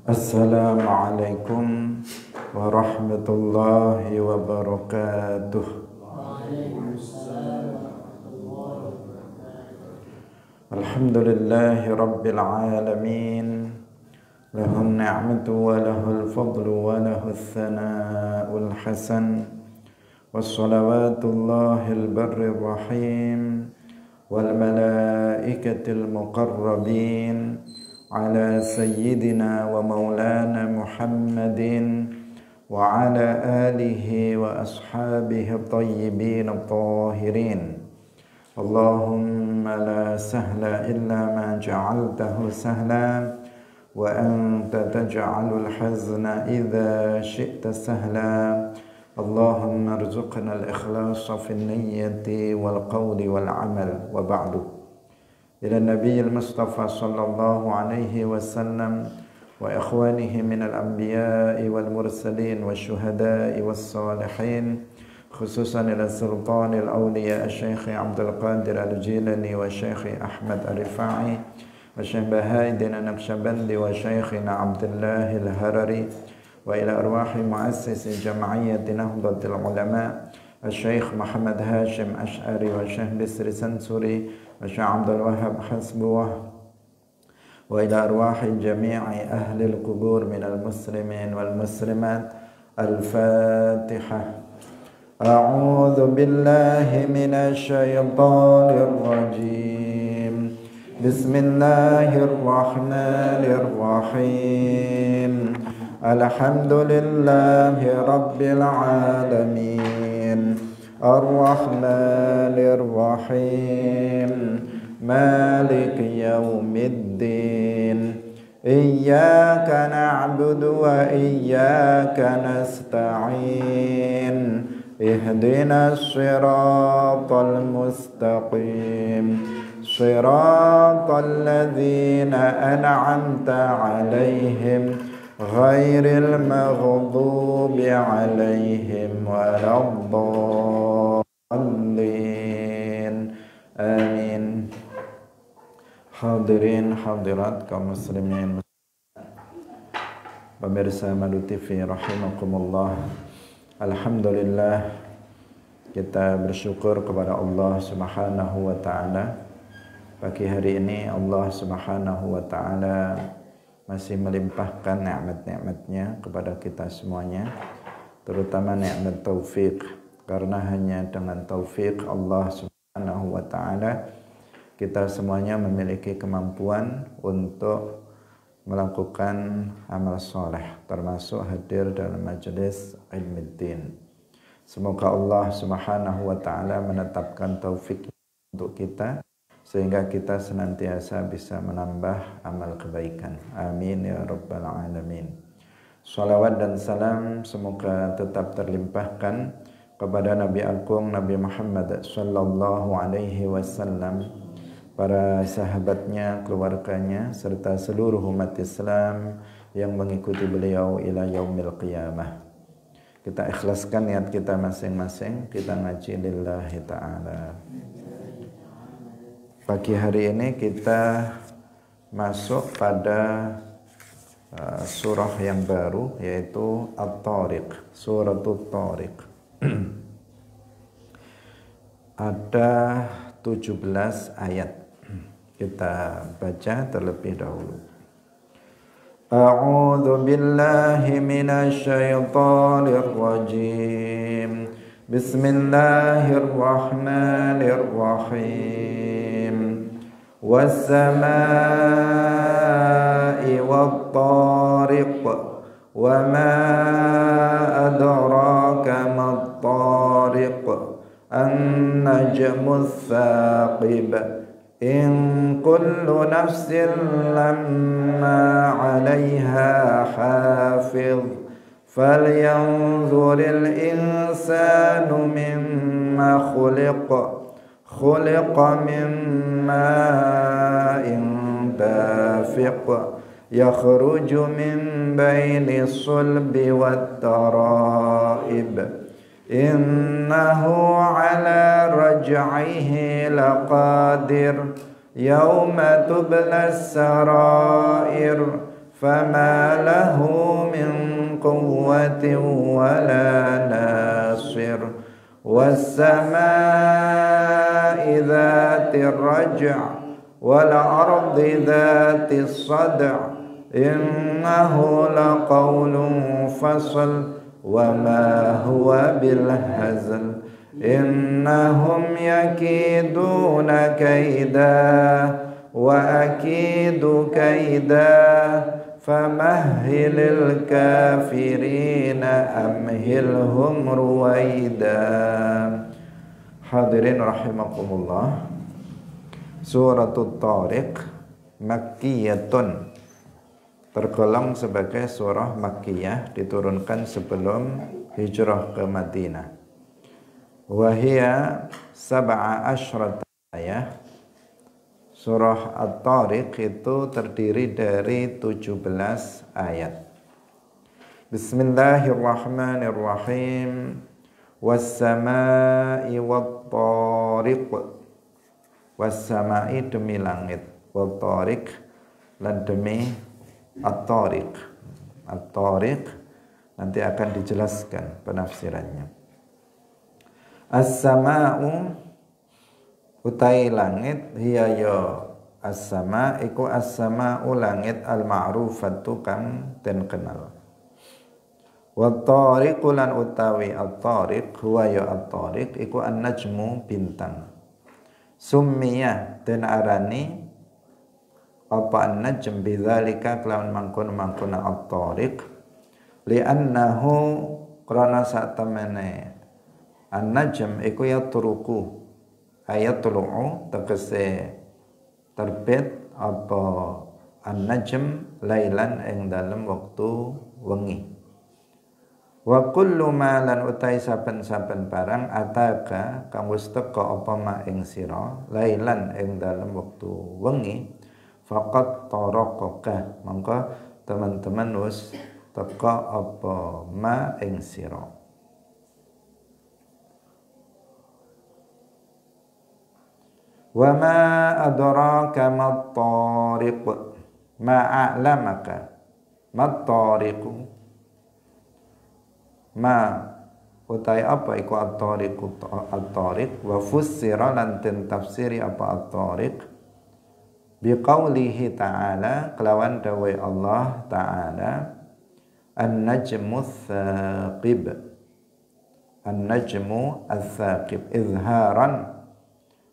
Assalamualaikum warahmatullahi wabarakatuh. Alhamdulillahi rabbil alamin. Lahun ni'matu wa lahul fadlu wa lahul thana'ul hasan. Wassalawatullahil barrir rahim wal malaikatil muqarrabin ala sayyidina wa maulana Muhammadin wa ala alihi wa ashabihi at-tayyibin at-tahirin. Allahumma la sahla illa ma ja'altahu sahla wa anta taj'alul hazna idza syi'ta sahla. Allahumma arzuqna al-ikhlasa fi an-niyyati wal qawli wal amal wa ba'du. Ila Nabiyil Mustafa sallallahu alaihi wasallam wa ikhwanihi minal anbiya'i wal mursalin wa syuhada'i was salihin, khususan ila sultanil awliya Syekh Abdul Qadir Al-Jilani wa Syekh Ahmad Ar-Rifai wa Syekh Bahaidin An-Naqsyabandi wa Syekhina Abdullah Al-Harari wa ila arwahi muassisi jam'iyyati Nahdlatul Ulama Syekh Muhammad Hashim Ash'ari wa Syekh Bisri Sansuri wa Syekh Abdul Wahhab Hasbuwah wa ila arwahi jami'i ahli al-qubur minal muslimin wal muslimat. Al-Fatihah. A'udzu billahi minasy syaithanir rajim. Bismillahirrahmanirrahim. Alhamdulillahi rabbil alamin. Ar-Rahmanir Rahim. Maliki yaumiddin. Iyyaka na'budu wa iyyaka nasta'in. Ihdinas siratal mustaqim. Siratal ladzina an'amta 'alaihim ghairil maghdubi 'alaihim waladdallin. Amin. Hadirin hadirat kaum muslimin, pemirsa Madu TV rahimakumullah. Alhamdulillah, kita bersyukur kepada Allah Subhanahu wa taala. Pagi hari ini Allah Subhanahu wa taala masih melimpahkan nikmat-nikmatnya kepada kita semuanya, terutama nikmat taufik, karena hanya dengan taufik Allah Subhanahu wa taala kita semuanya memiliki kemampuan untuk melakukan amal soleh, termasuk hadir dalam majelis ilmuddin. Semoga Allah Subhanahu wa taala menetapkan taufik untuk kita sehingga kita senantiasa bisa menambah amal kebaikan. Amin ya rabbal alamin. Salawat dan salam semoga tetap terlimpahkan kepada Nabi Agung Nabi Muhammad sallallahu alaihi wasallam, para sahabatnya, keluarganya, serta seluruh umat Islam yang mengikuti beliau ila yaumil qiyamah. Kita ikhlaskan niat kita masing-masing, kita ngaji lillahi ta'ala. Pagi hari ini kita masuk pada surah yang baru, yaitu At-Tariq, Suratul Tariq. Ada 17 ayat. Kita baca terlebih dahulu. A'udzu billahi minasy syaithanir rajim. Bismillahirrahmanirrahim. Was-samaa'i wat-tariq. Wa ma adraka mat-tariq. An-najmus saqib. In kullu nafsin lamma 'alaiha hafiz. Falyanzuril insanu mimma khuliqa min ma'in dafiq. Yakhruju min baini sulbi wat tara'ib. Innahu ala raj'ihi laqadir. Yawma tubla sarair. فما له من قوة ولا ناصر والسماء ذات الرجع والأرض ذات الصدع إنه لقول فصل وما هو بالهزل إنهم يكيدون كيدا وأكيد كيدا فمهل الكافرين أمهلهم رويدا. Hadirin rahimakumullah, Suratul Thariq Makkiyatun, tergolong sebagai surah Makkiyah, diturunkan sebelum hijrah ke Madinah. Wahia sab'a asyrat ayat. Surah At-Thariq itu terdiri dari 17 ayat. Bismillahirrahmanirrahim. Was-sama'i wat-thariq. Was-sama'i demi langit, wat-thariq lan demi At-Thariq. At-Thariq nanti akan dijelaskan penafsirannya. As-sama'u utai langit, hiya ya as-sama iku as-sama'u langit al-ma'rufatu kang den kenal. Wa tariqu lan utawi at-tariq huwa ya at-tariq iku an-najmu bintang. Summiya den arani apa an-najm bidzalika kelawan mangkon-mangkon at-tariq li'annahu krana sak temene an-najm iku ya turuku ayat tulu'u tegese terbit apa an-najm lailan ing dalem wektu wengi. Wa kullu ma lan utai saben-saben barang ataka kang wis teka apa ma ing sira lailan ing dalem wektu wengi faqat taraqaka mangka teman-teman wis teka apa ma ing sira. Wa ma adraka mat-tariq ma a'lamaka mat-tariq ma utai apa iku at-tariq at-tariq wa fussira lan den tafsiri apa at-tariq biqaulihi ta'ala kelawan dawe Allah ta'ala an-najmu ats-tsaqib an-najmu ats-tsaqib izharan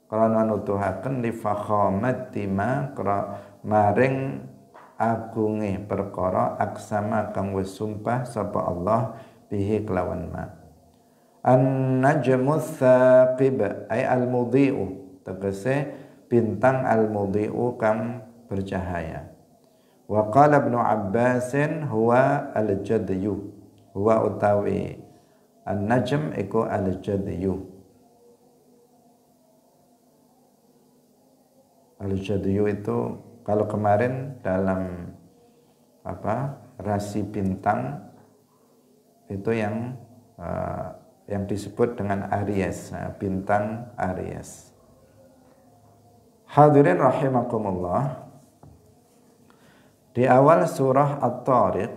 karena nutuhaken li fakhamati ma maring agunge perkara aksama kang wis sumpah sapa Allah bihi kelawan ma. An-najmu tsaqib ay al-mudhi'u tegese bintang al-mudhi'u kang bercahaya. Wa qala Ibnu Abbasin huwa al-jadyu huwa utawi an-najm iku al-jadyu. Al-jadyu itu kalau kemarin dalam rasi bintang itu yang disebut dengan Aries, bintang Aries. Hadirin rahimakumullah, di awal surah At-Tariq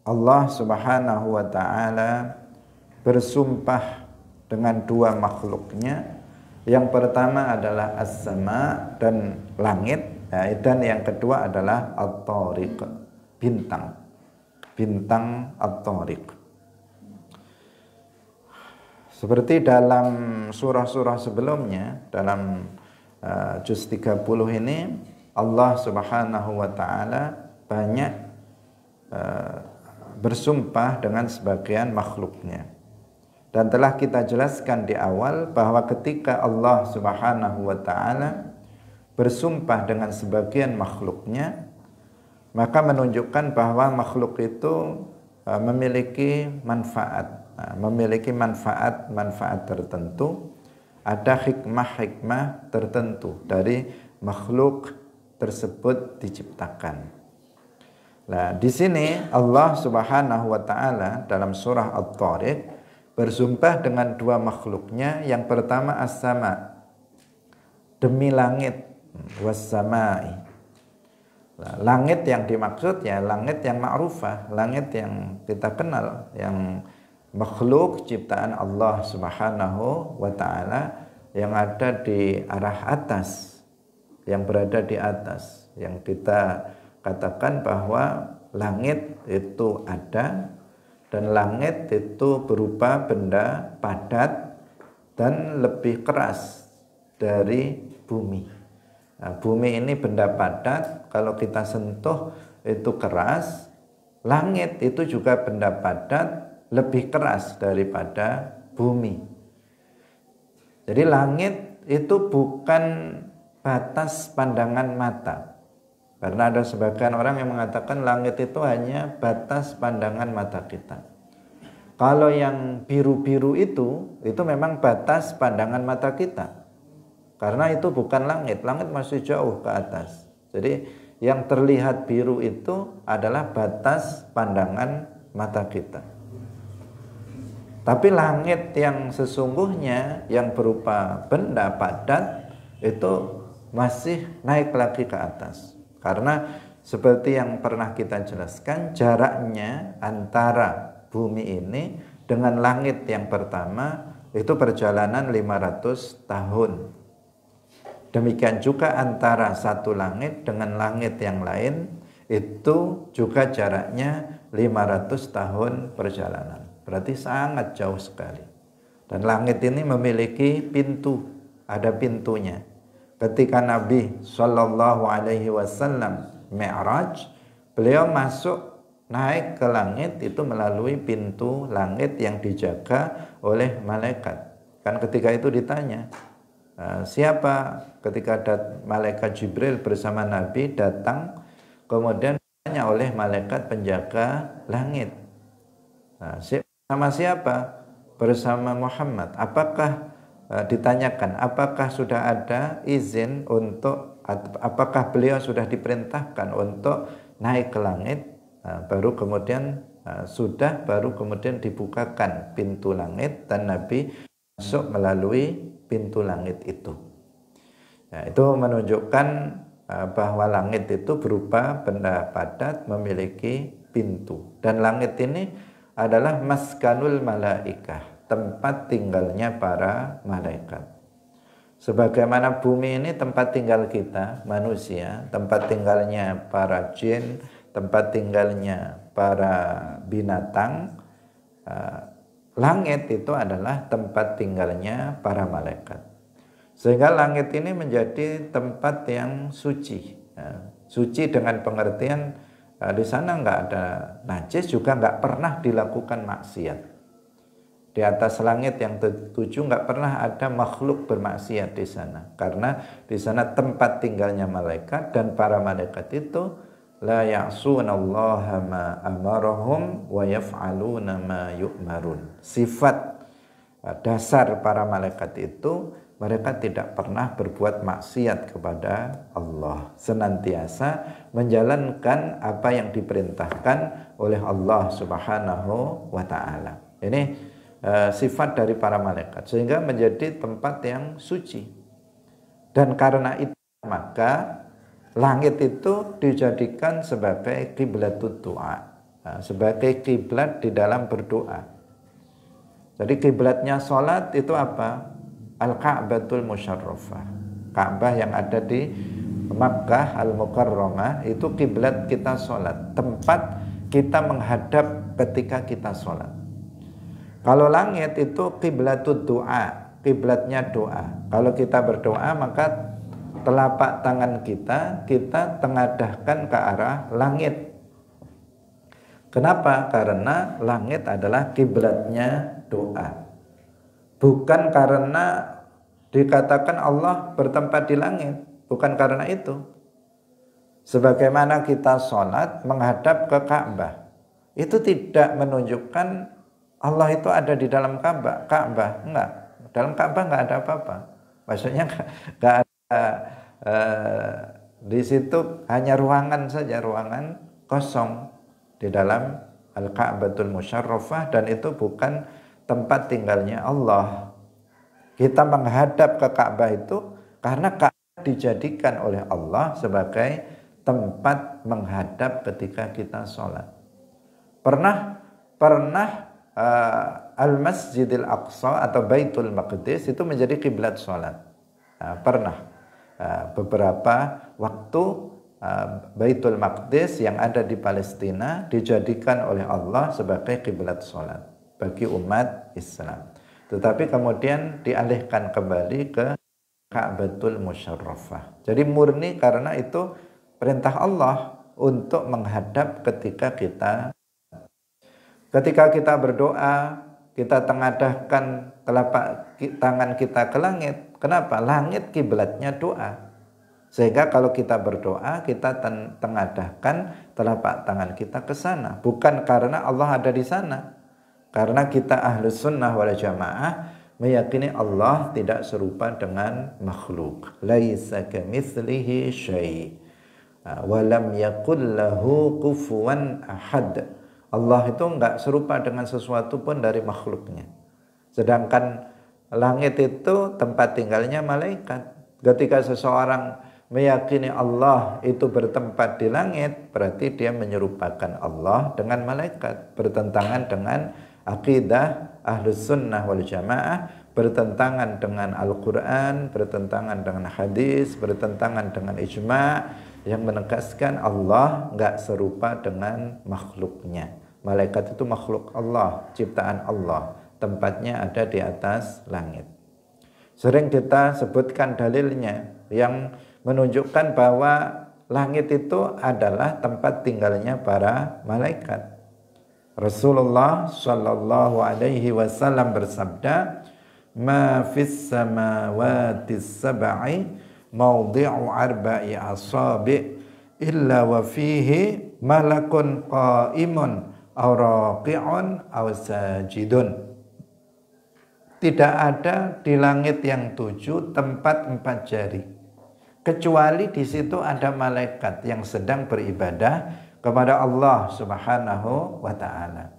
Allah Subhanahu wa taala bersumpah dengan dua makhluknya. Yang pertama adalah as-sama dan langit, dan yang kedua adalah at-tariq, bintang at-tariq. Seperti dalam surah-surah sebelumnya, dalam juz 30 ini Allah Subhanahu wa taala banyak bersumpah dengan sebagian makhluknya. Dan telah kita jelaskan di awal bahwa ketika Allah Subhanahu wa taala bersumpah dengan sebagian makhluknya, maka menunjukkan bahwa makhluk itu memiliki manfaat tertentu, ada hikmah tertentu dari makhluk tersebut diciptakan. Nah, di sini Allah Subhanahu wa taala dalam surah At-Tariq bersumpah dengan dua makhluknya. Yang pertama as-sama, demi langit, was-samai. Nah, langit yang dimaksud ya langit yang ma'rufah, langit yang kita kenal, yang makhluk ciptaan Allah Subhanahu wa taala yang ada di arah atas, yang berada di atas, yang kita katakan bahwa langit itu ada dan langit itu berupa benda padat dan lebih keras dari bumi. Nah, bumi ini benda padat, kalau kita sentuh itu keras. Langit itu juga benda padat, lebih keras daripada bumi. Jadi langit itu bukan batas pandangan mata. Karena ada sebagian orang yang mengatakan langit itu hanya batas pandangan mata kita. Kalau yang biru-biru itu memang batas pandangan mata kita. Karena itu bukan langit, langit masih jauh ke atas. Jadi yang terlihat biru itu adalah batas pandangan mata kita. Tapi langit yang sesungguhnya yang berupa benda padat itu masih naik lagi ke atas. Karena seperti yang pernah kita jelaskan, jaraknya antara bumi ini dengan langit yang pertama itu perjalanan 500 tahun. Demikian juga antara satu langit dengan langit yang lain itu juga jaraknya 500 tahun perjalanan. Berarti sangat jauh sekali. Dan langit ini memiliki pintu, ada pintunya. Ketika Nabi Shallallahu Alaihi Wasallam Mi'raj, beliau masuk naik ke langit itu melalui pintu langit yang dijaga oleh malaikat. Kan ketika itu ditanya, siapa? Ketika malaikat Jibril bersama Nabi datang, kemudian ditanya oleh malaikat penjaga langit, sama siapa? Bersama Muhammad. Apakah ditanyakan apakah sudah ada izin untuk, apakah beliau sudah diperintahkan untuk naik ke langit? Baru kemudian baru kemudian dibukakan pintu langit dan Nabi masuk melalui pintu langit itu. Nah, itu menunjukkan bahwa langit itu berupa benda padat memiliki pintu. Dan langit ini adalah maskanul malaikah, tempat tinggalnya para malaikat. Sebagaimana bumi ini tempat tinggal kita manusia, tempat tinggalnya para jin, tempat tinggalnya para binatang, langit itu adalah tempat tinggalnya para malaikat. Sehingga langit ini menjadi tempat yang suci. Suci dengan pengertian di sana nggak ada najis, juga nggak pernah dilakukan maksiat. Di atas langit yang tujuh nggak pernah ada makhluk bermaksiat di sana, karena di sana tempat tinggalnya malaikat dan para malaikat itu la ya'sunallaha ma amarahum wa yaf'aluna ma yu'marun. Sifat dasar para malaikat itu mereka tidak pernah berbuat maksiat kepada Allah, senantiasa menjalankan apa yang diperintahkan oleh Allah Subhanahu wa taala. Ini sifat dari para malaikat, sehingga menjadi tempat yang suci. Dan karena itu maka langit itu dijadikan sebagai kiblatut doa, sebagai kiblat di dalam berdoa. Jadi kiblatnya salat itu apa? Al-Ka'batul Musyarrafah, Ka'bah yang ada di Makkah Al-Mukarramah, itu kiblat kita salat, tempat kita menghadap ketika kita salat. Kalau langit itu kiblatud doa, kiblatnya doa. Kalau kita berdoa maka telapak tangan kita tengadahkan ke arah langit. Kenapa? Karena langit adalah kiblatnya doa. Bukan karena dikatakan Allah bertempat di langit, bukan karena itu. Sebagaimana kita sholat menghadap ke Ka'bah, itu tidak menunjukkan Allah itu ada di dalam Ka'bah, enggak. Dalam Ka'bah enggak ada apa-apa. Maksudnya enggak ada di situ, hanya ruangan saja, ruangan kosong di dalam Al-Ka'batul Musyarrafah, dan itu bukan tempat tinggalnya Allah. Kita menghadap ke Ka'bah itu karena Ka'bah dijadikan oleh Allah sebagai tempat menghadap ketika kita sholat. Pernah Al-Masjidil Aqsa atau Baitul Maqdis itu menjadi kiblat sholat. Pernah beberapa waktu Baitul Maqdis yang ada di Palestina dijadikan oleh Allah sebagai kiblat sholat bagi umat Islam. Tetapi kemudian dialihkan kembali ke Ka'batul Musyarrafah. Jadi murni karena itu perintah Allah untuk menghadap ketika kita berdoa, kita tengadahkan telapak tangan kita ke langit. Kenapa? Langit kiblatnya doa. Sehingga kalau kita berdoa, kita tengadahkan telapak tangan kita ke sana. Bukan karena Allah ada di sana. Karena kita Ahlus Sunnah wal Jamaah meyakini Allah tidak serupa dengan makhluk. Laisa kamitslihi syai' wa lam yakul lahu kufuwan ahad. Allah itu enggak serupa dengan sesuatu pun dari makhluknya. Sedangkan langit itu tempat tinggalnya malaikat. Ketika seseorang meyakini Allah itu bertempat di langit, berarti dia menyerupakan Allah dengan malaikat. Bertentangan dengan akidah Ahlus Sunnah wal Jamaah, bertentangan dengan Al-Quran, bertentangan dengan hadis, bertentangan dengan ijma' yang menegaskan Allah enggak serupa dengan makhluknya. Malaikat itu makhluk Allah, ciptaan Allah. Tempatnya ada di atas langit. Sering kita sebutkan dalilnya yang menunjukkan bahwa langit itu adalah tempat tinggalnya para malaikat. Rasulullah sallallahu alaihi wasallam bersabda, "Ma fis samawati sab'i mawdi'u arba'i asabi' illa wa fihi malakun qa'imun aw raqi'un aw sajidun." Tidak ada di langit yang 7 tempat 4 jari, kecuali di situ ada malaikat yang sedang beribadah kepada Allah Subhanahu wa ta'ala.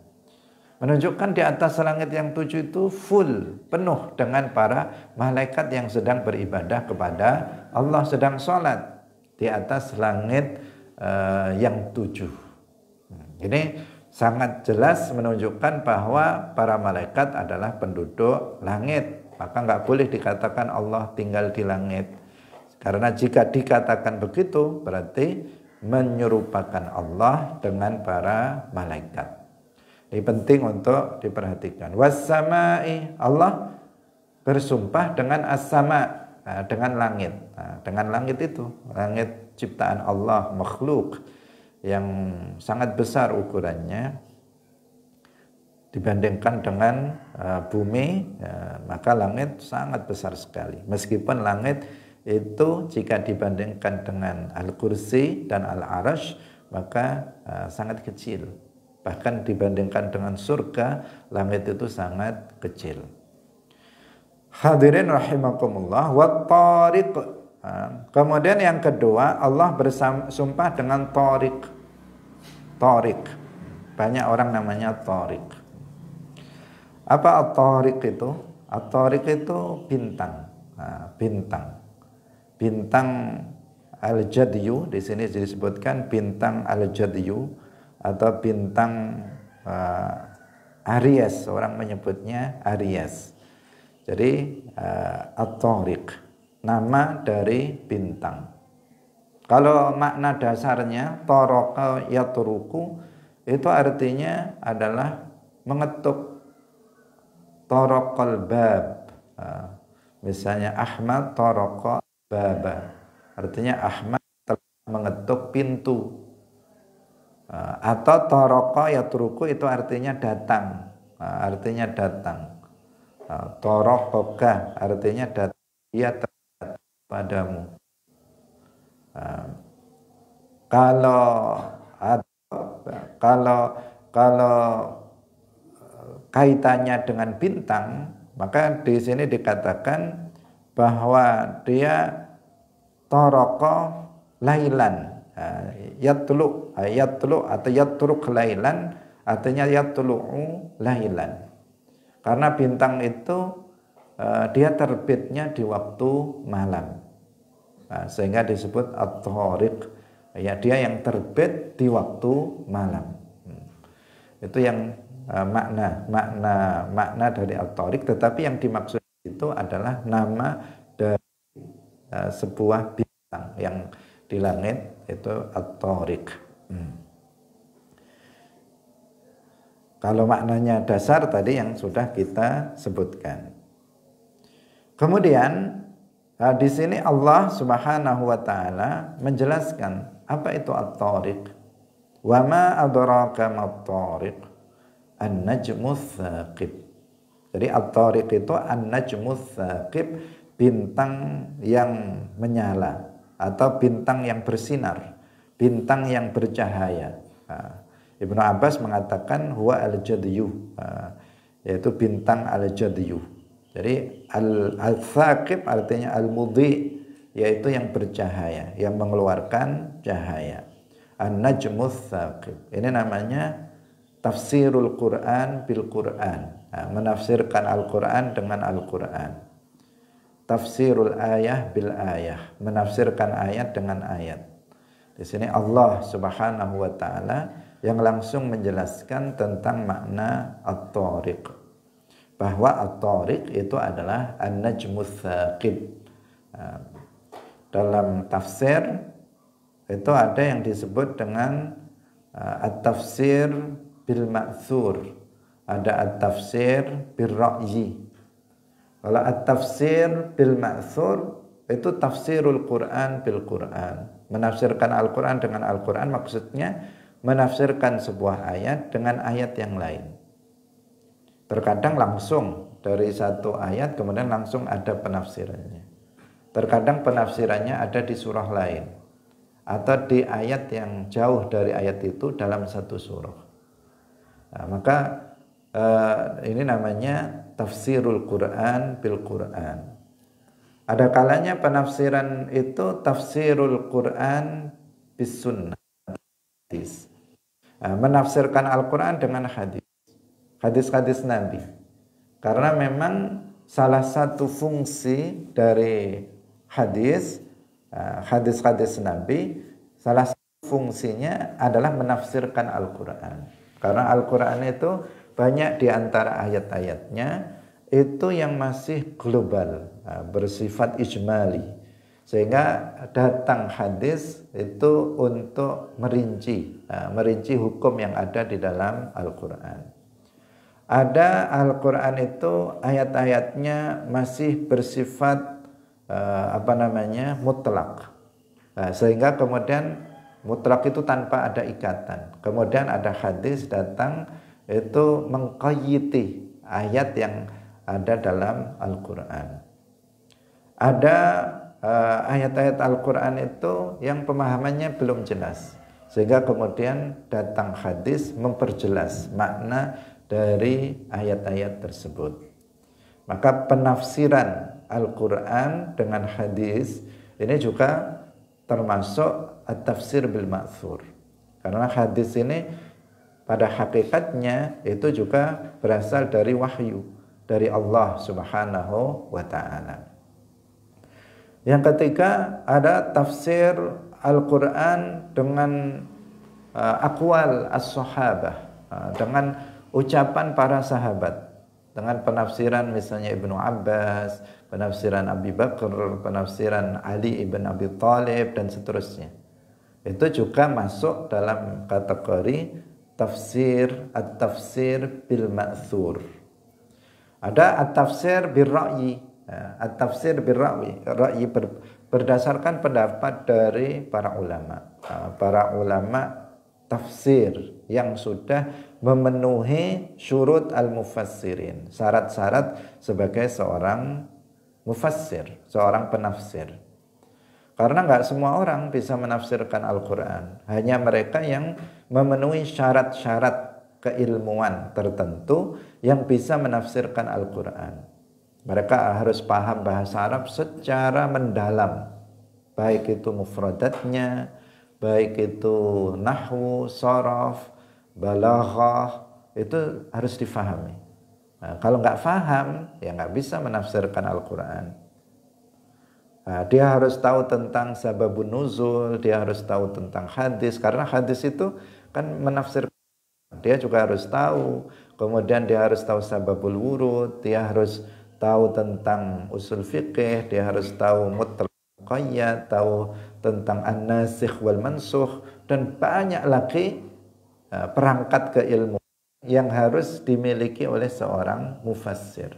Menunjukkan di atas langit yang 7 itu full, penuh dengan para malaikat yang sedang beribadah kepada Allah, sedang sholat di atas langit yang 7. Ini sangat jelas menunjukkan bahwa para malaikat adalah penduduk langit. Maka nggak boleh dikatakan Allah tinggal di langit. Karena jika dikatakan begitu, berarti menyerupakan Allah dengan para malaikat. Ini penting untuk diperhatikan. Was-sama'i, Allah bersumpah dengan as-sama', dengan langit. Dengan langit itu, langit ciptaan Allah, makhluk yang sangat besar ukurannya dibandingkan dengan bumi, maka langit sangat besar sekali. Meskipun langit itu jika dibandingkan dengan Al-Kursi dan Al-Arash, maka sangat kecil. Bahkan dibandingkan dengan surga, langit itu sangat kecil. Hadirin rahimakumullah, wa tariq. Kemudian yang kedua, Allah bersumpah dengan tariq. Tariq. Banyak orang namanya tariq. Apa at-tariq itu? At-tariq itu bintang. Bintang. Bintang al-jadyu, di sini disebutkan bintang al-jadyu atau bintang Aries, orang menyebutnya Aries. Jadi at-tariq, nama dari bintang. Kalau makna dasarnya taraka yatruku, itu artinya adalah mengetuk. Tarakal bab, misalnya Ahmad taraka baba, artinya Ahmad telah mengetuk pintu. Atau taraka yatruku itu artinya datang, artinya datang. Tarakaka artinya datang, dia datang padamu. Kalau kaitannya dengan bintang, maka di sini dikatakan bahwa dia taraka lailan, yatlu atau yatruk lailan, artinya yatlu'u lailan. Karena bintang itu dia terbitnya di waktu malam. Sehingga disebut at-tariq, Ya, dia yang terbit di waktu malam. Itu yang makna dari At-Thariq, tetapi yang dimaksud itu adalah nama dari sebuah bintang yang di langit, itu At-Thariq. Kalau maknanya dasar tadi yang sudah kita sebutkan. Kemudian di sini Allah Subhanahu wa taala menjelaskan apa itu At-Thariq. Wa ma adraka mat-Thariq? An-najmus tsaqib. Jadi At-Thariq itu An-najmus tsaqib, bintang yang menyala atau bintang yang bersinar, bintang yang bercahaya. Ibnu Abbas mengatakan huwa al-jadyu, yaitu bintang al-jadyu. Jadi al-tsaqib artinya al-mudhi, yaitu yang bercahaya, yang mengeluarkan cahaya. An-najmus tsaqib. Ini namanya tafsirul Quran bil Quran. Menafsirkan Al-Quran dengan Al-Quran. Tafsirul ayah bil ayah, menafsirkan ayat dengan ayat. Di sini Allah Subhanahu wa taala yang langsung menjelaskan tentang makna At-Thariq, bahwa At-Thariq itu adalah An-Najmus Tsaqib. Dalam tafsir itu ada yang disebut dengan At-Tafsir bil Ma'thur, ada At-Tafsir bil Ra'yi. Kalau At-Tafsir bil Ma'thur itu tafsirul Quran bil Quran, menafsirkan Al-Quran dengan Al-Quran, maksudnya menafsirkan sebuah ayat dengan ayat yang lain. Terkadang langsung dari satu ayat kemudian langsung ada penafsirannya. Terkadang penafsirannya ada di surah lain atau di ayat yang jauh dari ayat itu dalam satu surah. Nah, maka ini namanya tafsirul Quran bil Quran. Ada kalanya penafsiran itu tafsirul Quran bis sunnah, menafsirkan Al-Quran dengan hadis-hadis Nabi. Karena memang salah satu fungsi dari hadis-hadis Nabi, salah satu fungsinya adalah menafsirkan Al-Quran. Karena Al-Quran itu banyak di antara ayat-ayatnya itu yang masih global, bersifat ijmali, sehingga datang hadis itu untuk merinci hukum yang ada di dalam Al-Quran. Ada Al-Quran itu ayat-ayatnya masih bersifat mutlak, sehingga kemudian mutlak itu tanpa ada ikatan. Kemudian ada hadis datang itu mengqayyiti ayat yang ada dalam Al-Quran. Ada ayat-ayat Al-Quran itu yang pemahamannya belum jelas, sehingga kemudian datang hadis memperjelas makna dari ayat-ayat tersebut. Maka penafsiran Al-Quran dengan hadis ini juga termasuk at-tafsir bil ma'thur. Karena hadis ini pada hakikatnya itu juga berasal dari wahyu dari Allah Subhanahu wa taala. Yang ketiga ada tafsir Al-Quran dengan aqwal as-sahabah, dengan ucapan para sahabat, dengan penafsiran misalnya Ibnu Abbas, penafsiran Abi Bakar, penafsiran Ali ibn Abi Thalib dan seterusnya. Itu juga masuk dalam kategori at-tafsir bil ma'thur. Ada at-tafsir bil ra'yi. At-tafsir bil ra'yi berdasarkan pendapat dari para ulama. Para ulama tafsir yang sudah memenuhi syurut al-mufassirin, syarat-syarat sebagai seorang mufassir, seorang penafsir. Karena nggak semua orang bisa menafsirkan Al-Quran. Hanya mereka yang memenuhi syarat-syarat keilmuan tertentu yang bisa menafsirkan Al-Quran. Mereka harus paham bahasa Arab secara mendalam, baik itu mufradatnya, baik itu nahwu, sharaf, balaghah, itu harus difahami. Nah, kalau nggak paham, ya nggak bisa menafsirkan Al-Quran. Dia harus tahu tentang sababun nuzul, dia harus tahu tentang hadis, karena hadis itu kan menafsirkan. Dia juga harus tahu, kemudian dia harus tahu sababul wurud, dia harus tahu tentang usul fikih, dia harus tahu mutlaq muqayyad, tahu tentang an-nasikh wal mansukh, dan banyak lagi perangkat keilmuan yang harus dimiliki oleh seorang mufassir.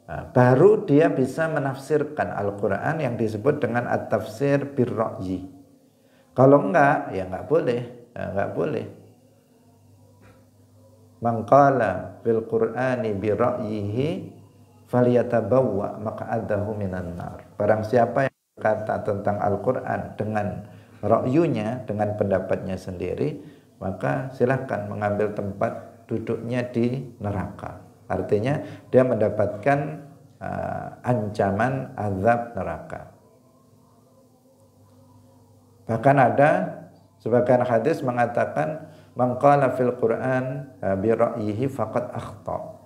Baru dia bisa menafsirkan Al-Quran yang disebut dengan at-tafsir bir-ra'yi. Kalau enggak, ya enggak boleh. Enggak boleh. Man qala fil Qur'ani bi-ra'yihi falyatabawwa maq'adahu minan nar. Barang siapa yang berkata tentang Al-Quran dengan ra'yunya, dengan pendapatnya sendiri, maka silahkan mengambil tempat duduknya di neraka. Artinya dia mendapatkan ancaman azab neraka. Bahkan ada sebagian hadis mengatakan man qala fil Qur'an bi ra'yihi faqad akhta.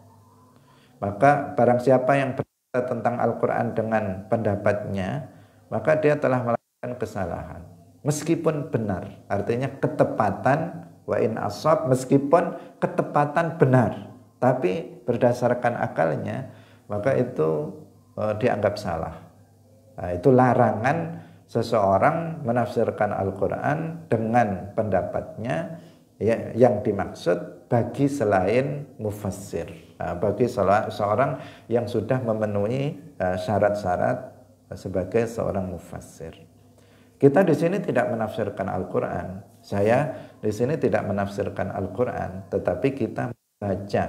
Maka barang siapa yang berkata tentang Al-Qur'an dengan pendapatnya, maka dia telah melakukan kesalahan. Meskipun benar, artinya ketepatan wa in ashab, meskipun ketepatan benar, tapi berdasarkan akalnya, maka itu dianggap salah. Nah, itu larangan seseorang menafsirkan Al-Quran dengan pendapatnya ya, yang dimaksud bagi selain mufassir, bagi seorang yang sudah memenuhi syarat-syarat sebagai seorang mufassir. Kita di sini tidak menafsirkan Al-Quran. Saya di sini tidak menafsirkan Al-Quran, tetapi kita baca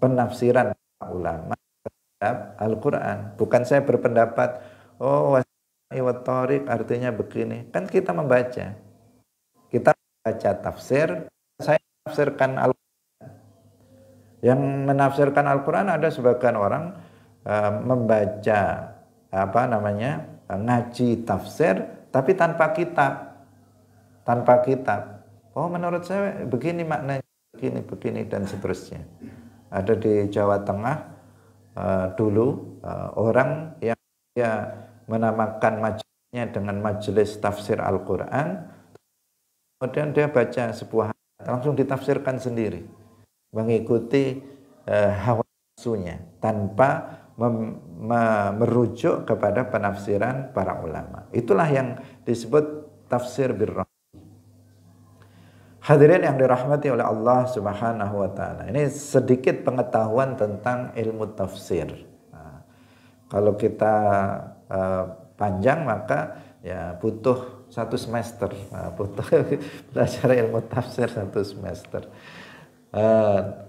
penafsiran ulama terhadap Al-Quran. Bukan saya berpendapat, oh wasai wa tariq artinya begini. Kan kita membaca. Kita baca tafsir, saya menafsirkan Al-Quran. Yang menafsirkan Al-Quran ada sebagian orang membaca ngaji tafsir tapi tanpa kitab. Tanpa kitab. Oh, menurut saya begini maknanya, begini dan seterusnya. Ada di Jawa Tengah dulu orang yang dia menamakan majelisnya dengan majelis tafsir Al-Quran, kemudian dia baca sebuah ayat, langsung ditafsirkan sendiri, mengikuti hawa nafsunya tanpa merujuk kepada penafsiran para ulama. Itulah yang disebut tafsir bir-ra'yi. Hadirin yang dirahmati oleh Allah Subhanahu wa taala. Ini sedikit pengetahuan tentang ilmu tafsir. Nah, kalau kita panjang maka ya butuh 1 semester. Nah, butuh belajar ilmu tafsir 1 semester.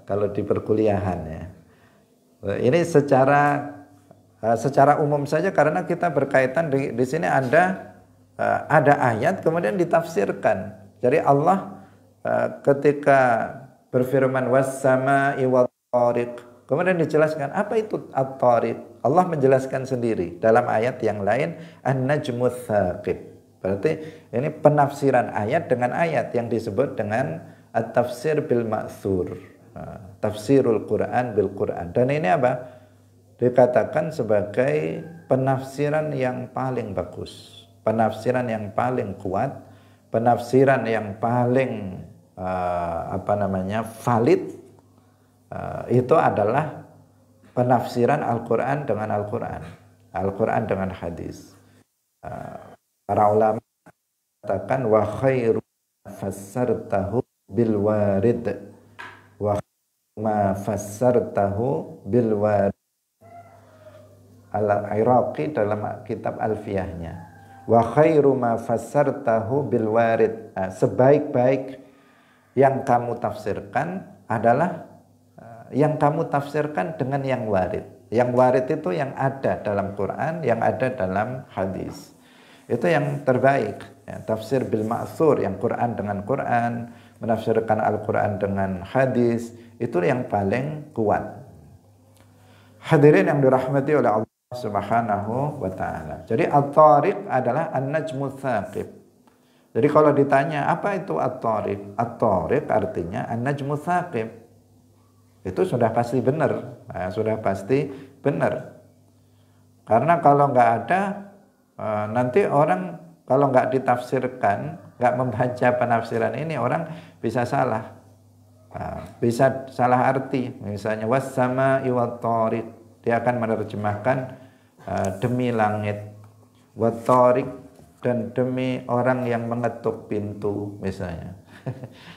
Kalau di perkuliahan ya. Ini secara umum saja karena kita berkaitan di sini ada ayat kemudian ditafsirkan. Jadi Allah ketika berfirman was-sama'i wat-tariq, kemudian dijelaskan apa itu at-tariq. Allah menjelaskan sendiri dalam ayat yang lain an-najmus tsaqib. Berarti ini penafsiran ayat dengan ayat yang disebut dengan at-tafsir bil ma'thur. Tafsirul Quran bil Quran. Dan ini apa? Dikatakan sebagai penafsiran yang paling bagus, penafsiran yang paling kuat, penafsiran yang paling valid. Itu adalah penafsiran Al-Quran dengan Al-Quran, Al-Quran dengan hadis. Para ulama katakan wa khairu fassartahu bil warid wa ma fassartahu bil warid. Al-Iraqi dalam kitab Alfiyahnya, wa khairu ma fassartahu bil warid, sebaik-baik yang kamu tafsirkan adalah yang kamu tafsirkan dengan yang warid. Yang warid itu yang ada dalam Quran, yang ada dalam hadis. Itu yang terbaik ya, tafsir bil ma'thur, yang Quran dengan Quran, menafsirkan Al-Quran dengan hadis, itu yang paling kuat. Hadirin yang dirahmati oleh Allah Subhanahu wa ta'ala. Jadi at-tariq adalah an-najmu tsaqib. Jadi kalau ditanya apa itu at-tariq? At-tariq artinya an-najmu tsaqib. Itu sudah pasti benar. Nah, sudah pasti benar. Karena kalau nggak ada, Nanti orang kalau nggak ditafsirkan, nggak membaca penafsiran ini, orang bisa salah. Bisa salah arti. Misalnya wassama'i wattariq, dia akan menerjemahkan demi langit, wattariq, dan demi orang yang mengetuk pintu misalnya.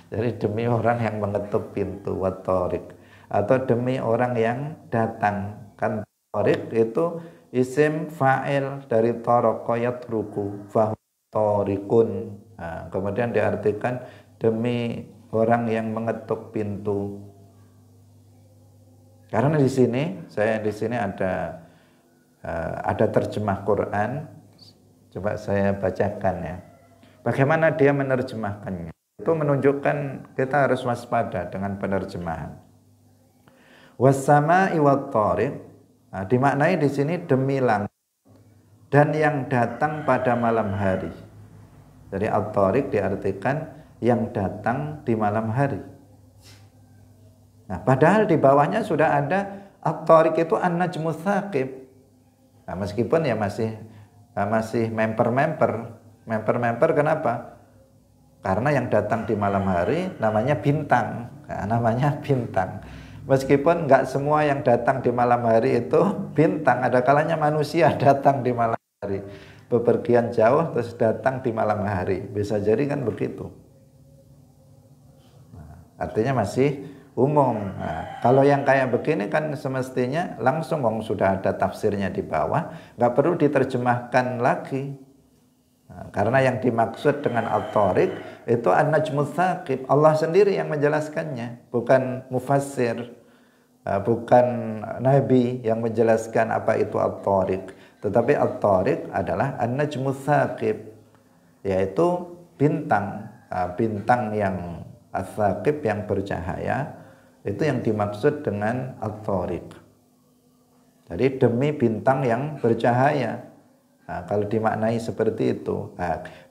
Jadi demi orang yang mengetuk pintu, wattariq, atau demi orang yang datang. Kan tariq itu isim fa'il dari taraka yatruku, fahu tariqun. Kemudian diartikan demi orang yang mengetuk pintu. Karena di sini ada terjemah Quran. Coba saya bacakan ya. Bagaimana dia menerjemahkannya? Itu menunjukkan kita harus waspada dengan penerjemahan. Wassama'i wattariq, dimaknai di sini demi langit dan yang datang pada malam hari. Jadi at-tariq diartikan yang datang di malam hari. Nah, padahal di bawahnya sudah ada at-tariq itu an-najmu tsaqib. Nah, meskipun ya masih memper-memper. Kenapa? Karena yang datang di malam hari namanya bintang. Namanya bintang. Meskipun nggak semua yang datang di malam hari itu bintang, ada kalanya manusia datang di malam hari, bepergian jauh terus datang di malam hari, bisa jadi kan begitu. Artinya masih umum. Nah, kalau yang kayak begini kan semestinya langsung sudah ada tafsirnya di bawah, nggak perlu diterjemahkan lagi. Nah, karena yang dimaksud dengan at-tariq itu an-najmu tsaqib. Allah sendiri yang menjelaskannya, bukan mufassir, bukan nabi yang menjelaskan apa itu at-tariq. Tetapi at-tariq adalah an-najmu tsaqib, yaitu bintang, bintang yang as-tsaqib yang bercahaya, itu yang dimaksud dengan at-tariq. Jadi demi bintang yang bercahaya. Nah, kalau dimaknai seperti itu,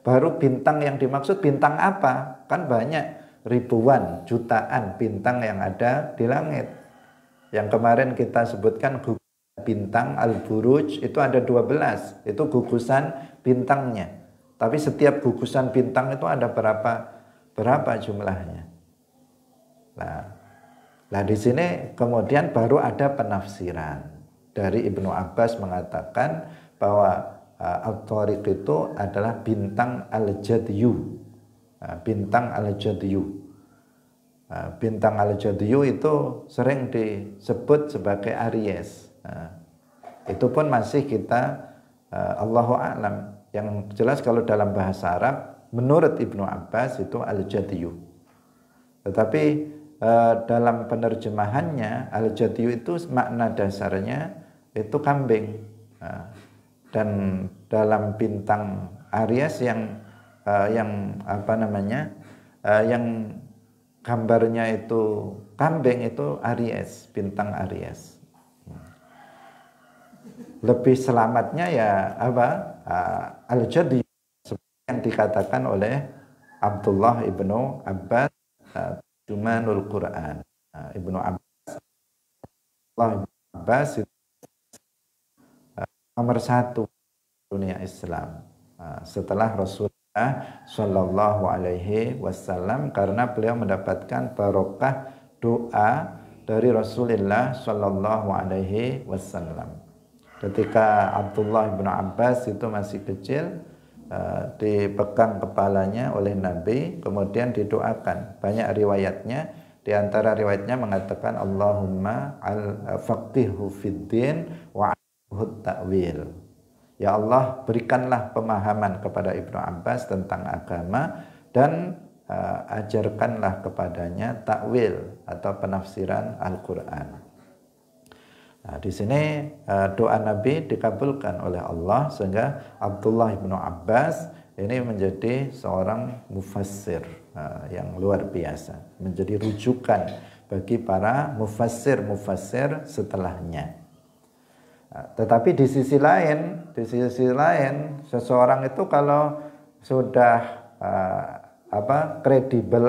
baru bintang yang dimaksud bintang apa? Kan banyak, ribuan, jutaan bintang yang ada di langit. Yang kemarin kita sebutkan bintang al-buruj itu ada 12, itu gugusan bintangnya. Tapi setiap gugusan bintang itu ada berapa jumlahnya. Nah, di sini kemudian baru ada penafsiran dari Ibnu Abbas mengatakan bahwa at-tariq itu adalah bintang al-jadyu. Bintang al-jadyu. Bintang al-jadyu itu sering disebut sebagai Aries. Itu pun masih kita Allahu a'lam. Yang jelas kalau dalam bahasa Arab menurut Ibnu Abbas itu al-jadyu. Tetapi dalam penerjemahannya al-jadyu itu makna dasarnya itu kambing. Dan dalam bintang Aries yang yang gambarnya itu kambing itu Aries, bintang Aries. Lebih selamatnya ya al-jadyu yang dikatakan oleh Abdullah ibnu Abbas, Jumanul Quran. Ibnu Abbas itu nomor 1 dunia Islam setelah Rasulullah Shallallahu Alaihi Wasallam, karena beliau mendapatkan barokah doa dari Rasulullah Shallallahu Alaihi Wasallam. Ketika Abdullah bin Abbas itu masih kecil, dipegang kepalanya oleh Nabi, kemudian didoakan. Banyak riwayatnya, di antara riwayatnya mengatakan Allahumma al-faqihhu fid-din wa ta'wil. Ya Allah, berikanlah pemahaman kepada Ibnu Abbas tentang agama dan ajarkanlah kepadanya takwil atau penafsiran Al-Qur'an. Nah, di sini doa Nabi dikabulkan oleh Allah sehingga Abdullah bin Abbas ini menjadi seorang mufassir yang luar biasa, menjadi rujukan bagi para mufassir setelahnya. Tetapi di sisi lain seseorang itu kalau sudah kredibel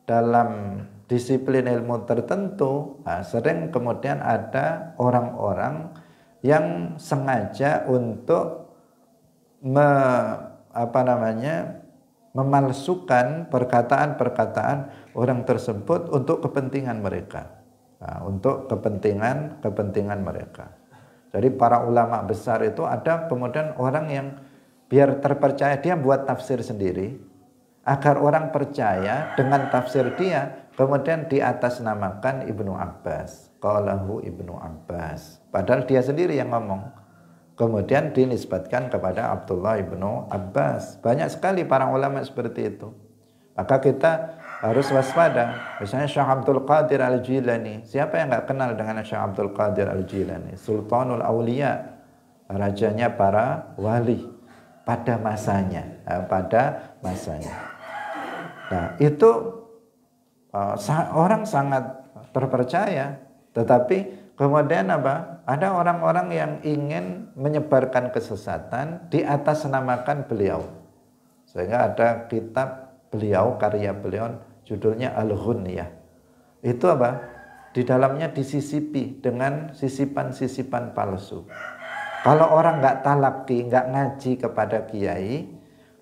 dalam disiplin ilmu tertentu, sering kemudian ada orang-orang yang sengaja untuk me, apa namanya memalsukan perkataan-perkataan orang tersebut untuk kepentingan mereka. Nah, untuk kepentingan mereka. Jadi para ulama besar itu ada kemudian orang yang biar terpercaya dia buat tafsir sendiri agar orang percaya dengan tafsir dia, kemudian diatasnamakan Ibnu Abbas. Qalahu Ibnu Abbas. Padahal dia sendiri yang ngomong. Kemudian dinisbatkan kepada Abdullah ibnu Abbas. Banyak sekali para ulama seperti itu. Maka kita harus waspada. Misalnya Syekh Abdul Qadir Al-Jilani. Siapa yang nggak kenal dengan Syekh Abdul Qadir Al-Jilani? Sultanul Aulia, rajanya para wali pada masanya. Nah, itu orang sangat terpercaya, tetapi kemudian apa? Ada orang-orang yang ingin menyebarkan kesesatan di atas namakan beliau. Sehingga ada kitab beliau, karya beliau, judulnya Al-Ghunyah. Itu apa? Di dalamnya disisipi dengan sisipan-sisipan palsu. Kalau orang nggak talaki, nggak ngaji kepada kiai,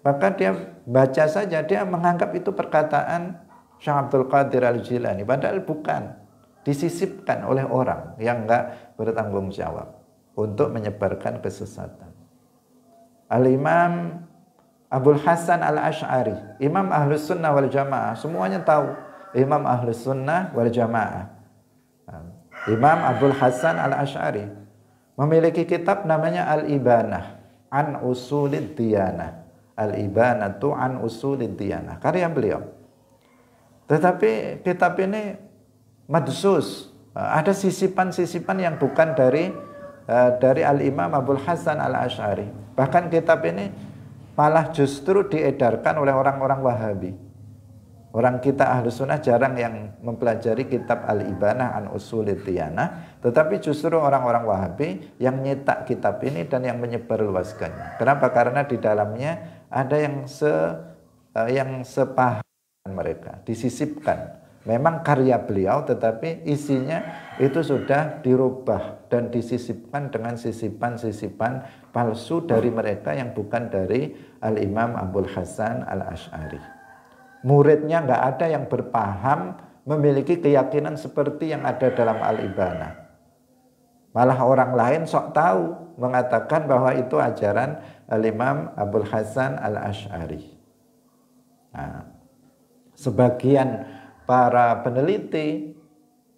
maka dia baca saja, dia menganggap itu perkataan Syekh Abdul Qadir Al-Jilani. Padahal bukan. Disisipkan oleh orang yang enggak bertanggung jawab untuk menyebarkan kesesatan. Al-Imam Abul Hasan Al-Asy'ari, Imam Ahlus Sunnah wal Jamaah, semuanya tahu Imam Ahlus Sunnah wal Jamaah. Imam Abul Hasan Al-Asy'ari memiliki kitab namanya Al-Ibanah an Usulid Diyanah. Al-Ibanatu an Usulid Diyanah, karya beliau. Tetapi kitab ini madsus, ada sisipan-sisipan yang bukan dari Al-Imam Abul Hasan Al-Asy'ari. Bahkan kitab ini malah justru diedarkan oleh orang-orang Wahabi. Orang kita Ahlus Sunnah jarang yang mempelajari kitab Al-Ibanah an Usulid Diyanah, tetapi justru orang-orang Wahabi yang nyetak kitab ini dan yang menyebarluaskannya. Kenapa? Karena di dalamnya ada yang sepaham mereka, disisipkan. Memang karya beliau, tetapi isinya itu sudah dirubah dan disisipkan dengan sisipan-sisipan palsu dari mereka yang bukan dari Al-Imam Abul Hasan Al-Asy'ari. Muridnya nggak ada yang berpaham memiliki keyakinan seperti yang ada dalam Al-Ibanah. Malah orang lain sok tahu mengatakan bahwa itu ajaran Al-Imam Abul Hasan Al-Asy'ari. Nah, sebagian para peneliti,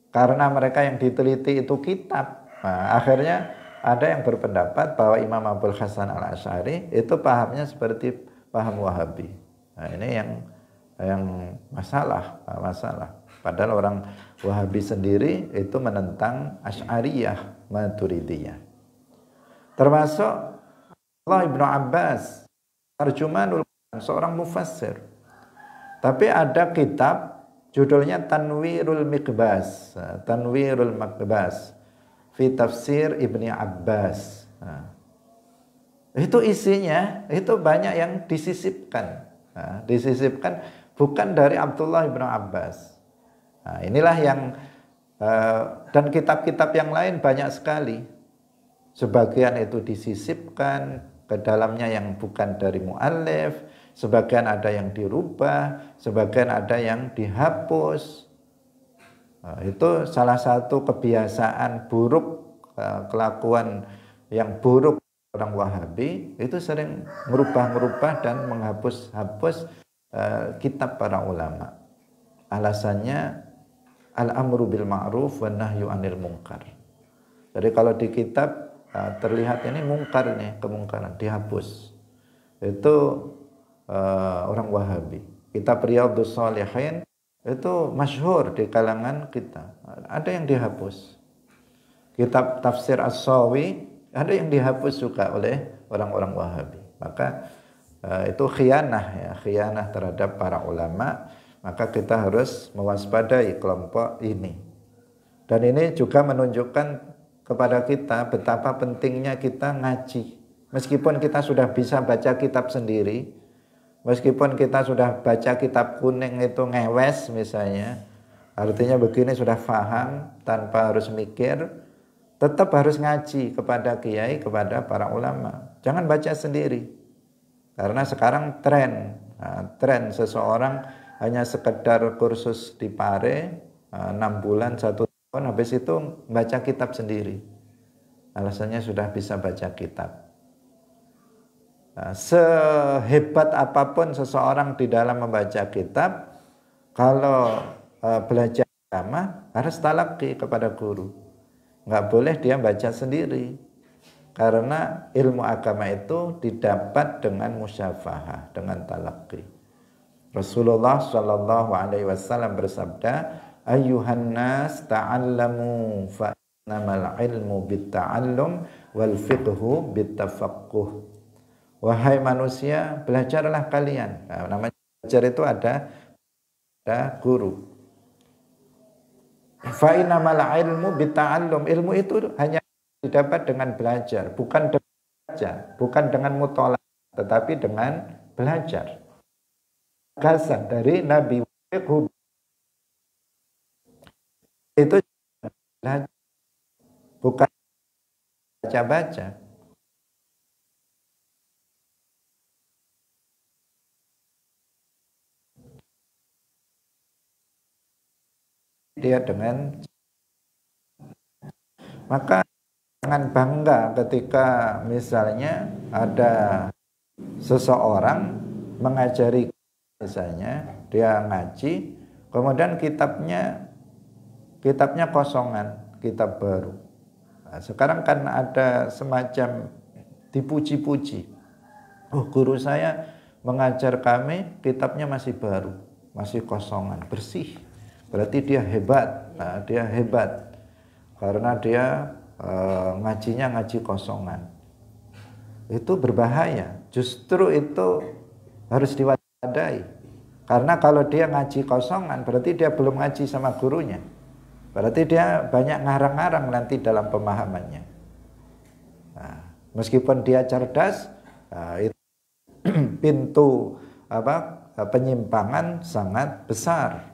karena mereka yang diteliti itu kitab, nah, akhirnya ada yang berpendapat bahwa Imam Abul Hasan Al-Asy'ari itu pahamnya seperti paham Wahabi. Nah, ini yang masalah. Padahal orang Wahabi sendiri itu menentang Asy'ariyah, Maturidiyah. Termasuk Allah Ibnu Abbas, tarjumanul Quran, seorang mufassir. Tapi ada kitab judulnya Tanwirul Miqbas, Tanwirul Miqbas fi tafsir Ibni Abbas. Nah, itu isinya itu banyak yang disisipkan. Nah, disisipkan bukan dari Abdullah ibnu Abbas. Nah, inilah yang dan kitab-kitab yang lain banyak sekali. Sebagian itu disisipkan ke dalamnya yang bukan dari muallif, sebagian ada yang dirubah, sebagian ada yang dihapus. Nah, itu salah satu kebiasaan buruk, kelakuan yang buruk orang Wahabi, itu sering merubah-merubah dan menghapus-hapus kitab para ulama. Alasannya al-amru bil ma'ruf wan nahyu 'anil munkar. Jadi kalau di kitab terlihat ini mungkar nih, kemungkaran dihapus. Itu orang Wahabi. Kitab Riyadhus Shalihin itu masyhur di kalangan kita. Ada yang dihapus. Kitab Tafsir As-Sawi ada yang dihapus juga oleh orang-orang Wahabi. Maka itu khianah ya, khianah terhadap para ulama. Maka kita harus mewaspadai kelompok ini. Dan ini juga menunjukkan kepada kita betapa pentingnya kita ngaji. Meskipun kita sudah bisa baca kitab sendiri, meskipun kita sudah baca kitab kuning itu ngewes misalnya, artinya begini sudah paham tanpa harus mikir, tetap harus ngaji kepada kiai, kepada para ulama. Jangan baca sendiri. Karena sekarang tren seseorang hanya sekedar kursus di Pare 6 bulan 1 tahun, habis itu baca kitab sendiri. Alasannya sudah bisa baca kitab. Sehebat apapun seseorang di dalam membaca kitab, kalau belajar agama harus talaqi kepada guru. Nggak boleh dia baca sendiri. Karena ilmu agama itu didapat dengan musyafahah, dengan talaqi. Rasulullah Shallallahu Alaihi Wasallam bersabda, "Ayyuhan nas ta'allamu fa innamal ilmu bitta'allum wal fiqhu bittafaqquh." Wahai manusia, belajarlah kalian. Nah, namanya belajar itu ada guru. Fa innamal ilmu bitta'allum. Ilmu itu hanya didapat dengan belajar, bukan dengan baca, bukan dengan mutolak, tetapi dengan belajar. Gasan dari Nabi itu belajar, bukan baca-baca. Dia dengan, maka jangan bangga ketika misalnya ada seseorang mengajari, misalnya dia ngaji, kemudian kitabnya kosongan, kitab baru. Nah, sekarang kan ada semacam dipuji-puji. Oh, guru saya mengajar kami, kitabnya masih baru, masih kosongan, bersih. Berarti dia hebat. Nah, dia hebat karena dia ngajinya ngaji kosongan. Itu berbahaya. Justru itu harus diwaspadai. Karena kalau dia ngaji kosongan, berarti dia belum ngaji sama gurunya. Berarti dia banyak ngarang-ngarang nanti dalam pemahamannya. Nah, meskipun dia cerdas, itu pintu penyimpangan sangat besar.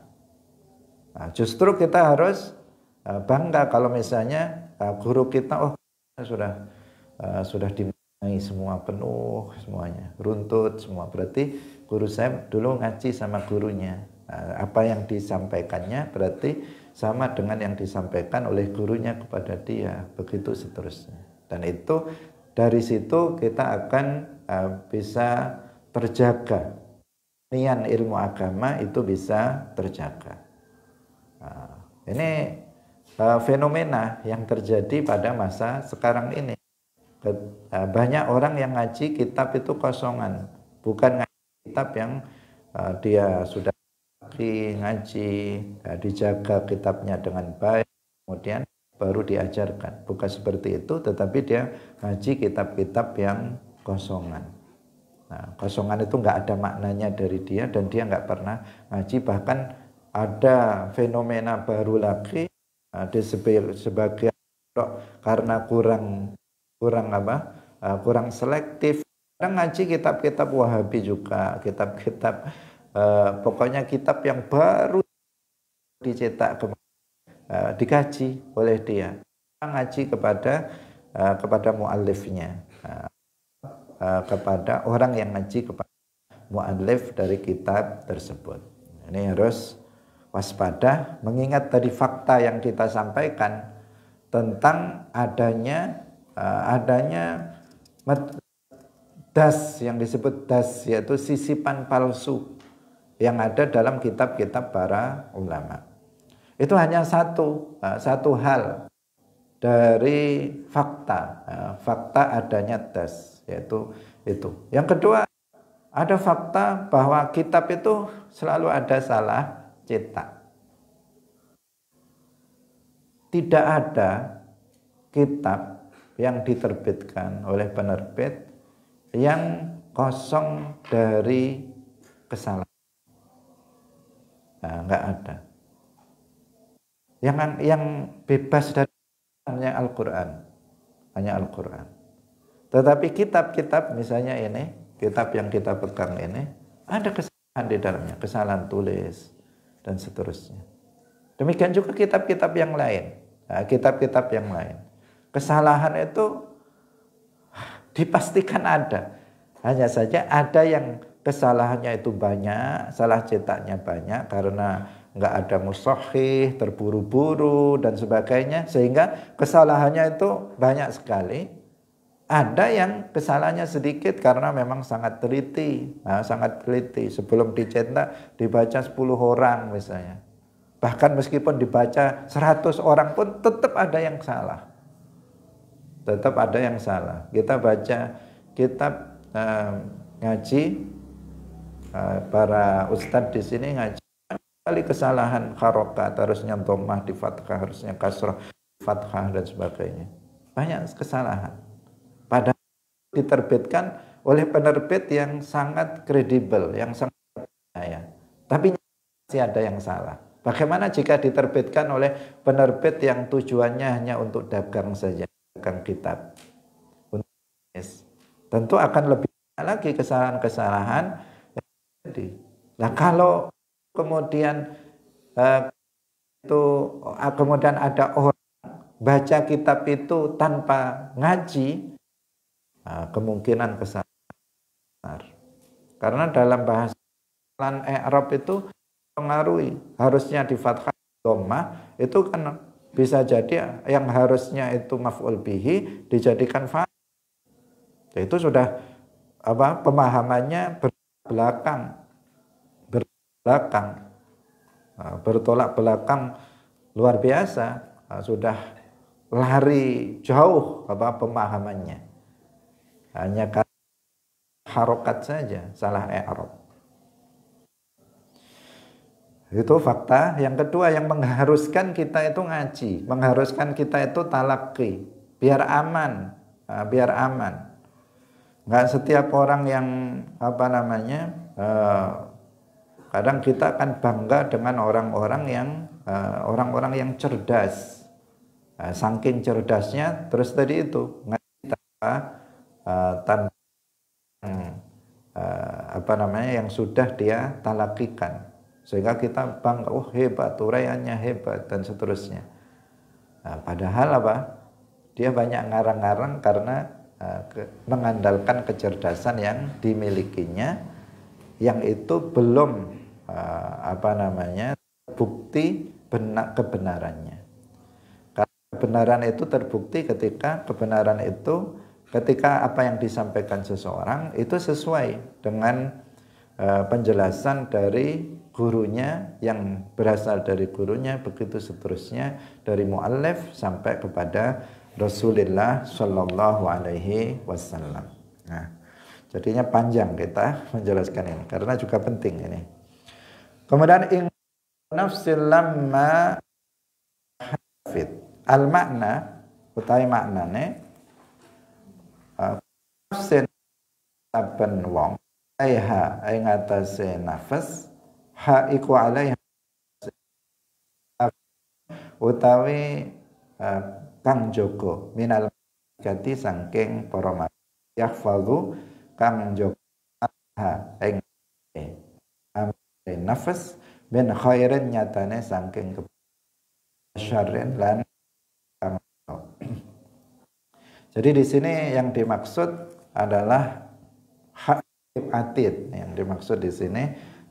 Nah, justru kita harus bangga kalau misalnya guru kita sudah dimenai semua, penuh semuanya, runtut semua. Berarti guru saya dulu ngaji sama gurunya. Nah, apa yang disampaikannya berarti sama dengan yang disampaikan oleh gurunya kepada dia, begitu seterusnya. Dan itu dari situ kita akan bisa terjaga. Nian ilmu agama itu bisa terjaga. Nah, ini fenomena yang terjadi pada masa sekarang ini. Banyak orang yang ngaji kitab itu kosongan, bukan ngaji kitab yang dia sudah ngaji, dijaga kitabnya dengan baik, kemudian baru diajarkan. Bukan seperti itu, tetapi dia ngaji kitab-kitab yang kosongan. Nah, kosongan itu nggak ada maknanya dari dia, dan dia nggak pernah ngaji. Bahkan ada fenomena baru lagi, di sebagian karena kurang selektif, kadang ngaji kitab-kitab Wahabi juga, kitab-kitab pokoknya kitab yang baru dicetak dikaji oleh dia, ngaji kepada muallifnya, kepada orang yang ngaji kepada muallif dari kitab tersebut. Ini harus waspada, mengingat tadi fakta yang kita sampaikan tentang adanya das, yang disebut das, yaitu sisipan palsu yang ada dalam kitab-kitab para ulama. Itu hanya satu hal dari fakta adanya das, yaitu itu. Yang kedua, ada fakta bahwa kitab itu selalu ada salah cetak. Tidak ada kitab yang diterbitkan oleh penerbit yang kosong dari kesalahan. Nah, enggak ada. Yang bebas dari hanya Al-Quran. Hanya Al-Quran. Tetapi kitab-kitab misalnya ini, kitab yang kita pegang ini, ada kesalahan di dalamnya, kesalahan tulis dan seterusnya. Demikian juga kitab-kitab yang lain. Nah, kitab-kitab yang lain, kesalahan itu dipastikan ada. Hanya saja ada yang kesalahannya itu banyak, salah cetaknya banyak karena nggak ada mushahih, terburu-buru dan sebagainya, sehingga kesalahannya itu banyak sekali. Ada yang kesalahannya sedikit karena memang sangat teliti, sangat teliti. Sebelum dicetak dibaca 10 orang misalnya. Bahkan meskipun dibaca 100 orang pun tetap ada yang salah. Tetap ada yang salah. Kita baca kitab ngaji, para ustadz di sini ngaji kali kesalahan harokat, harusnya dhammah di fathah, harusnya kasrah di fathah dan sebagainya. Banyak kesalahan. Padahal diterbitkan oleh penerbit yang sangat kredibel, yang sangat percaya. Tapi masih ada yang salah. Bagaimana jika diterbitkan oleh penerbit yang tujuannya hanya untuk dagang saja, dagang kitab? Tentu akan lebih banyak lagi kesalahan-kesalahan yang terjadi. Nah, kalau kemudian kemudian ada orang baca kitab itu tanpa ngaji, kemungkinan kesalahan. Karena dalam bahasa Arab itu pengaruhi, harusnya di fathah dhammah itu kan bisa jadi yang harusnya itu maf'ul bihi dijadikan fa'il. Itu sudah pemahamannya bertolak belakang luar biasa, sudah lari jauh pemahamannya. Hanya karena harokat saja salah i'rab. Itu fakta. Yang kedua yang mengharuskan kita itu ngaji, mengharuskan kita itu talaqi, biar aman, biar aman. Nggak setiap orang yang kadang kita akan bangga dengan orang-orang yang cerdas. Saking cerdasnya, terus tadi itu ngaji yang sudah dia talakikan, sehingga kita bangga, oh hebat, uraiannya hebat dan seterusnya. Padahal dia banyak ngarang-ngarang karena mengandalkan kecerdasan yang dimilikinya, yang itu belum bukti kebenarannya. Karena kebenaran itu terbukti ketika apa yang disampaikan seseorang itu sesuai dengan penjelasan dari gurunya, yang berasal dari gurunya, begitu seterusnya dari muallif sampai kepada Rasulullah Shallallahu Alaihi Wasallam. Nah, jadinya panjang kita menjelaskan ini karena juga penting ini. Kemudian nafsil lamma hafid al makna utawi maknane nafsin saben wong aiha ing atase nafas ha iku alaiha utawi kang joko minal gati sangking para malaikat yahfazu kang joko ing nafas ben khairin nyatane sangking kesyarren lan. Jadi di sini yang dimaksud adalah hafid atid. Yang dimaksud di sini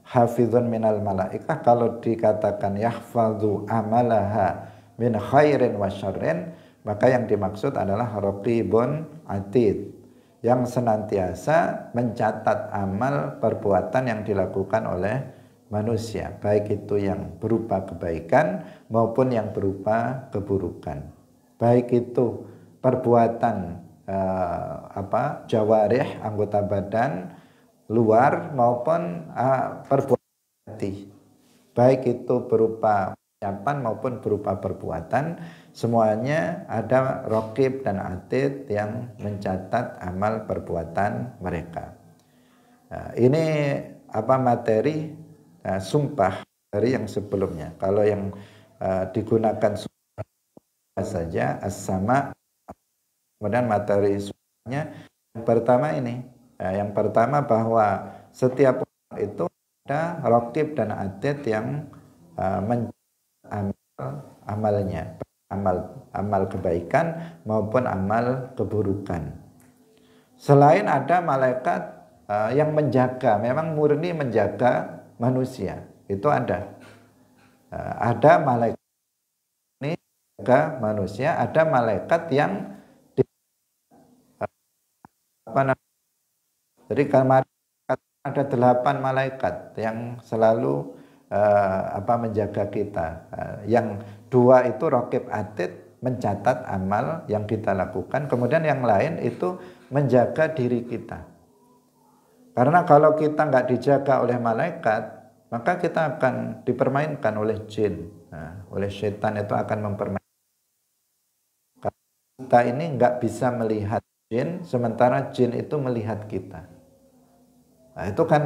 hafizun minal malaikah. Kalau dikatakan yahfazu amalaha min khairin wa syarrin, maka yang dimaksud adalah raqibun atid, yang senantiasa mencatat amal perbuatan yang dilakukan oleh manusia, baik itu yang berupa kebaikan maupun yang berupa keburukan, baik itu perbuatan jawarih, anggota badan luar, maupun perbuatan hati, baik itu berupa ucapan maupun berupa perbuatan, semuanya ada raqib dan atid yang mencatat amal perbuatan mereka. Nah, ini materi sumpah dari yang sebelumnya. Kalau yang digunakan sumpah saja as-sama, kemudian materi sumpahnya yang pertama ini, yang pertama bahwa setiap orang itu ada raqib dan atid yang amalnya, amal kebaikan maupun amal keburukan. Selain ada malaikat yang menjaga, memang murni menjaga manusia. Itu ada. Ada malaikat ini menjaga manusia, ada malaikat yang jadi kemarin ada 8 malaikat yang selalu menjaga kita. Yang 2 itu raqib atid, mencatat amal yang kita lakukan. Kemudian yang lain itu menjaga diri kita. Karena kalau kita nggak dijaga oleh malaikat, maka kita akan dipermainkan oleh jin. Oleh setan itu akan mempermainkan. Kita ini nggak bisa melihat jin, sementara jin itu melihat kita. Nah, itu kan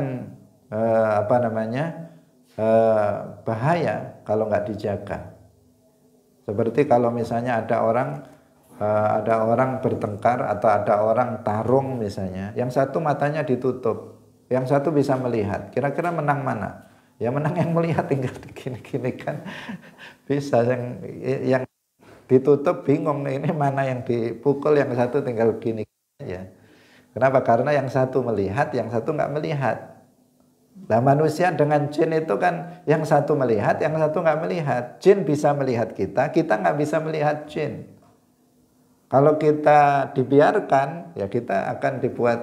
bahaya kalau nggak dijaga. Seperti kalau misalnya ada orang bertengkar atau ada orang tarung misalnya, yang satu matanya ditutup, yang satu bisa melihat. Kira-kira menang mana? Ya menang yang melihat, tinggal gini-gini kan. Bisa yang ditutup bingung ini mana yang dipukul, yang satu tinggal gini aja. Kenapa? Karena yang satu melihat, yang satu nggak melihat. Nah manusia dengan jin itu kan yang satu melihat, yang satu nggak melihat. Jin bisa melihat kita nggak bisa melihat jin. Kalau kita dibiarkan, ya kita akan dibuat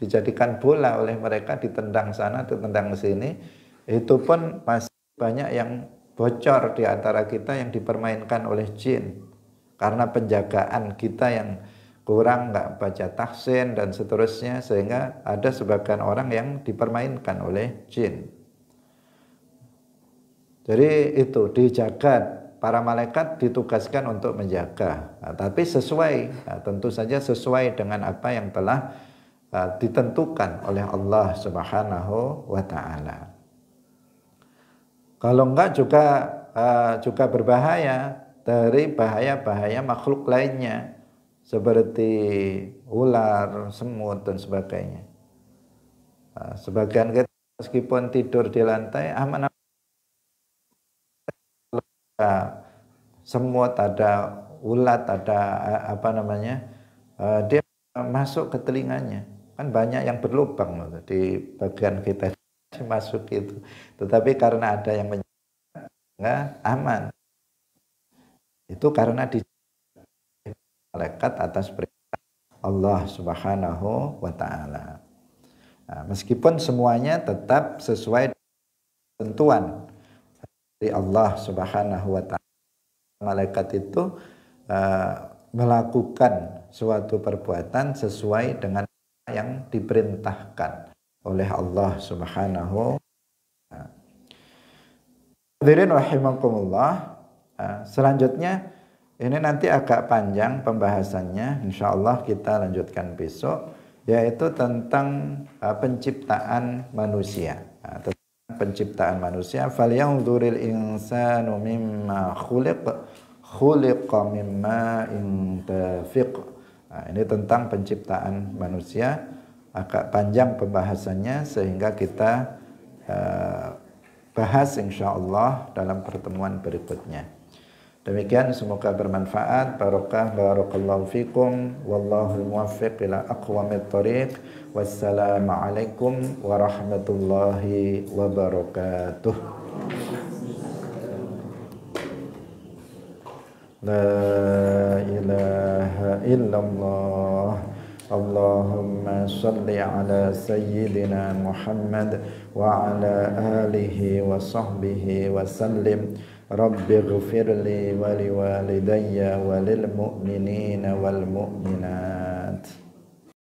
dijadikan bola oleh mereka, ditendang sana, ditendang sini. Itu pun masih banyak yang bocor di antara kita yang dipermainkan oleh jin. Karena penjagaan kita yang kurang, nggak baca tahsin dan seterusnya, sehingga ada sebagian orang yang dipermainkan oleh jin. Jadi itu dijaga, para malaikat ditugaskan untuk menjaga. Tapi sesuai, tentu saja sesuai dengan apa yang telah ditentukan oleh Allah Subhanahu wa taala. Kalau enggak juga berbahaya dari bahaya-bahaya makhluk lainnya, seperti ular, semut dan sebagainya. Sebagian kita meskipun tidur di lantai aman, semut, ada ulat, ada dia masuk ke telinganya. Kan banyak yang berlubang di bagian kita masuk itu. Tetapi karena ada yang menjaga, aman. Itu karena di malaikat atas perintah Allah Subhanahu wa taala. Nah, meskipun semuanya tetap sesuai ketentuan dari Allah Subhanahu wa taala. Malaikat itu melakukan suatu perbuatan sesuai dengan yang diperintahkan oleh Allah Subhanahu wa taala. Hadirin rahimakumullah. Selanjutnya ini nanti agak panjang pembahasannya, insya Allah kita lanjutkan besok, yaitu tentang penciptaan manusia. Tentang penciptaan manusia, falyanzuril insanu mimma khuliqa mimma intafiq. Ini tentang penciptaan manusia, agak panjang pembahasannya sehingga kita bahas insya Allah dalam pertemuan berikutnya. Demikian, semoga bermanfaat, barokah, barakallahu fikum, wallahul muwaffiq ila aqwamit thoriq. Wassalamualaikum warahmatullahi wabarakatuh. La ilaha illallah. Allahumma salli ala sayyidina Muhammad wa ala alihi wa sahbihi wa sallim. Rabbi ghfirli wa liwalidayya wa lil mu'minina wal mu'minat.